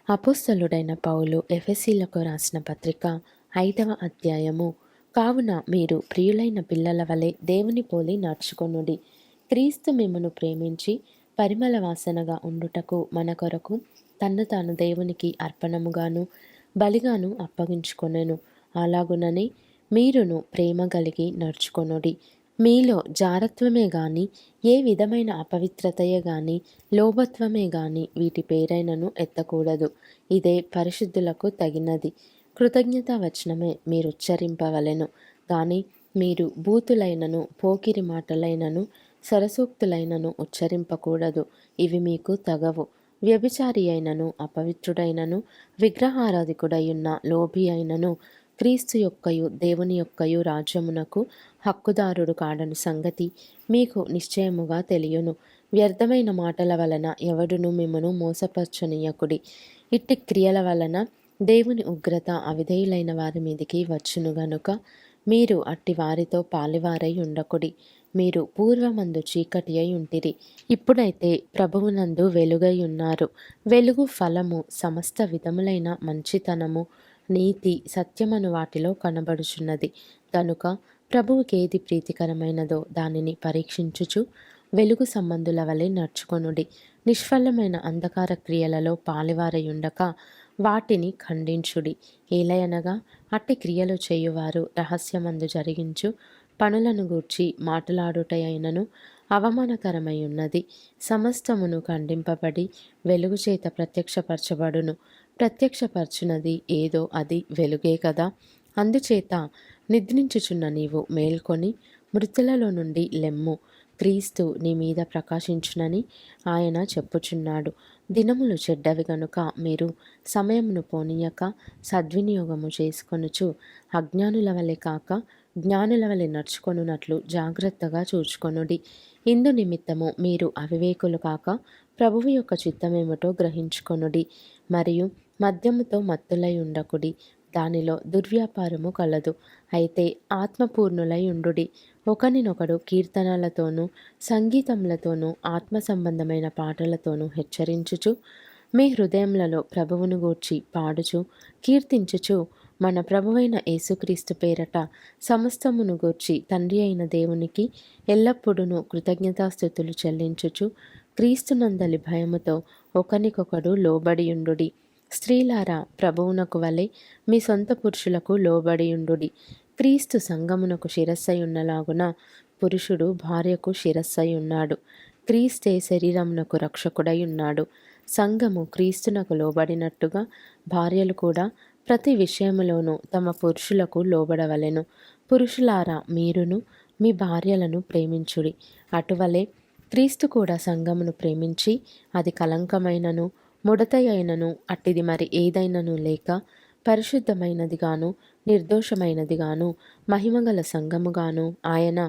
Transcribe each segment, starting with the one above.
అపోస్తలుడైన పౌలు ఎఫెసీలకు రాసిన పత్రిక 5వ అధ్యాయము. కావున మీరు ప్రియులైన పిల్లల వలె దేవుని పోలి నడుచుకొనుడి. క్రీస్తు మిమ్మును ప్రేమించి పరిమళ వాసనగా ఉండుటకు మన కొరకు తన్ను తాను దేవునికి అర్పణముగాను బలిగాను అప్పగించుకొనెను. అలాగునని మీరును ప్రేమ కలిగి నడుచుకొనుడి. మీలో జారత్వమే గాని ఏ విధమైన అపవిత్రతయే గాని లోభత్వమే గాని వీటి పేరైనను ఎత్తకూడదు. ఇదే పరిశుద్ధులకు తగినది. కృతజ్ఞతా వచనమే మీరు ఉచ్చరింపవలెను. గాని మీరు బూతులైనను పోకిరి మాటలైనను సరసోక్తులైనను ఉచ్చరింపకూడదు. ఇవి మీకు తగవు. వ్యభిచారి అయినను అపవిత్రుడైనను విగ్రహారాధికుడయున్న లోభి అయినను క్రీస్తు యొక్కయు దేవుని యొక్కయు రాజ్యమునకు హక్కుదారుడు కాడని సంగతి మీకు నిశ్చయముగా తెలియను. వ్యర్థమైన మాటల వలన ఎవడును మిమ్మను మోసపరచనీయకుడి. ఇట్టి క్రియల వలన దేవుని ఉగ్రత అవిధేయులైన వారి మీదికి వచ్చును గనుక మీరు అట్టి వారితో పాలివారై ఉండకుడి. మీరు పూర్వమందు చీకటి అయి ఉంటిరి, ఇప్పుడైతే ప్రభువునందు వెలుగై ఉన్నారు. వెలుగు ఫలము సమస్త విధములైన మంచితనము నీతి సత్యమను వాటిలో కనబడుచున్నది. కనుక ప్రభువుకేది ప్రీతికరమైనదో దానిని పరీక్షించుచు వెలుగు సంబంధుల వలె నడుచుకొనుడి. నిష్ఫలమైన అంధకార క్రియలలో పాలివారయుండక వాటిని ఖండించుడి. ఏలయనగా అట్టి క్రియలు చేయువారు రహస్యమందు జరిగించు పనులను గూర్చి మాట్లాడుటయైనను అవమానకరమై ఉన్నది. సమస్తమును ఖండింపబడి వెలుగు చేత ప్రత్యక్షపరచబడును. ప్రత్యక్షపరచునది ఏదో అది వెలుగే కదా. అందుచేత నిద్రించుచున్న నీవు మేల్కొని మృతులలో నుండి లెమ్ము. క్రీస్తు నీ మీద ప్రకాశించునని ఆయన చెప్పుచున్నాడు. దినములు చెడ్డవి గనుక మీరు సమయమును పోనీయక సద్వినియోగము చేసుకొనుచు అజ్ఞానుల వలె కాక జ్ఞానుల వలె నడుచుకొనున్నట్లు జాగ్రత్తగా చూచుకొనుడి. ఇందు నిమిత్తము మీరు అవివేకులు కాక ప్రభువు యొక్క చిత్తమేమిటో గ్రహించుకొనుడి. మరియు మద్యముతో మత్తులై ఉండకుడి, దానిలో దుర్వ్యాపారము కలదు. అయితే ఆత్మపూర్ణులై ఉండుడి. ఒకనినొకడు కీర్తనలతోనూ సంగీతములతోనూ ఆత్మ సంబంధమైన పాటలతోనూ హెచ్చరించుచు మీ హృదయములలో ప్రభువును గూర్చి పాడుచు కీర్తించుచు మన ప్రభువైన యేసుక్రీస్తు పేరట సమస్తమును గూర్చి తండ్రి అయిన దేవునికి ఎల్లప్పుడూ కృతజ్ఞతాస్థుతులు చెల్లించుచు క్రీస్తునందలి భయముతో ఒకనికొకడు లోబడియుండుడి. స్త్రీలారా, ప్రభువునకు వలె మీ సొంత పురుషులకు లోబడియుండుడి. క్రీస్తు సంఘమునకు శిరస్సై ఉన్నలాగున పురుషుడు భార్యకు శిరస్సై ఉన్నాడు. క్రీస్తే శరీరమునకు రక్షకుడై ఉన్నాడు. సంఘము క్రీస్తునకు లోబడినట్టుగా భార్యలు కూడా ప్రతి విషయములోనూ తమ పురుషులకు లోబడవలెను. పురుషులారా, మీరును మీ భార్యలను ప్రేమించుడి. అటువలే క్రీస్తు కూడా సంఘమును ప్రేమించి అది కలంకమైనను ముడతయైనను అట్టిది మరి ఏదైనను లేక పరిశుద్ధమైనదిగాను నిర్దోషమైనదిగాను మహిమగల సంఘముగాను ఆయన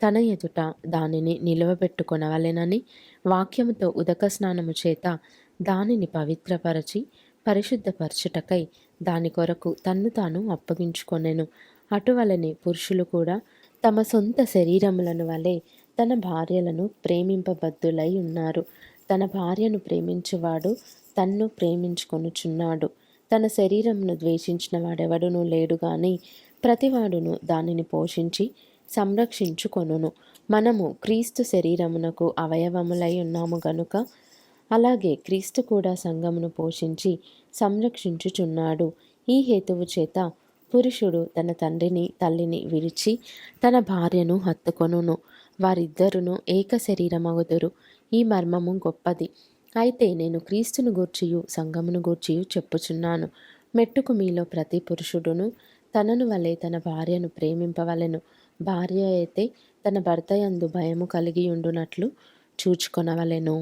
తన ఎదుట దానిని నిలువబెట్టుకొనవలెనని వాక్యముతో ఉదక స్నానము చేత దానిని పవిత్రపరచి పరిశుద్ధపరచుటకై దాని కొరకు తన్ను తాను అప్పగించుకొనెను. అటువలనే పురుషులు కూడా తమ సొంత శరీరములను వలె తన భార్యలను ప్రేమింపబద్ధులై ఉన్నారు. తన భార్యను ప్రేమించువాడు తన్ను ప్రేమించుకొనుచున్నాడు. తన శరీరమును ద్వేషించిన వాడెవడునూ లేడు గాని ప్రతివాడును దానిని పోషించి సంరక్షించుకొనును. మనము క్రీస్తు శరీరమునకు అవయవములై ఉన్నాము గనుక అలాగే క్రీస్తు కూడా సంఘమును పోషించి సంరక్షించుచున్నాడు. ఈ హేతువు చేత పురుషుడు తన తండ్రిని తల్లిని విడిచి తన భార్యను హత్తుకొనును, వారిద్దరును ఏక శరీరమగుదురు. ఈ మర్మము గొప్పది. అయితే నేను క్రీస్తును గూర్చియు సంఘమును గూర్చియు చెప్పుచున్నాను. మెట్టుకు మీలో ప్రతి పురుషుడును తనను వలె తన భార్యను ప్రేమింపవలెను. భార్య అయితే తన భర్త యందు భయము కలిగి ఉండునట్లు చూచుకొనవలెను.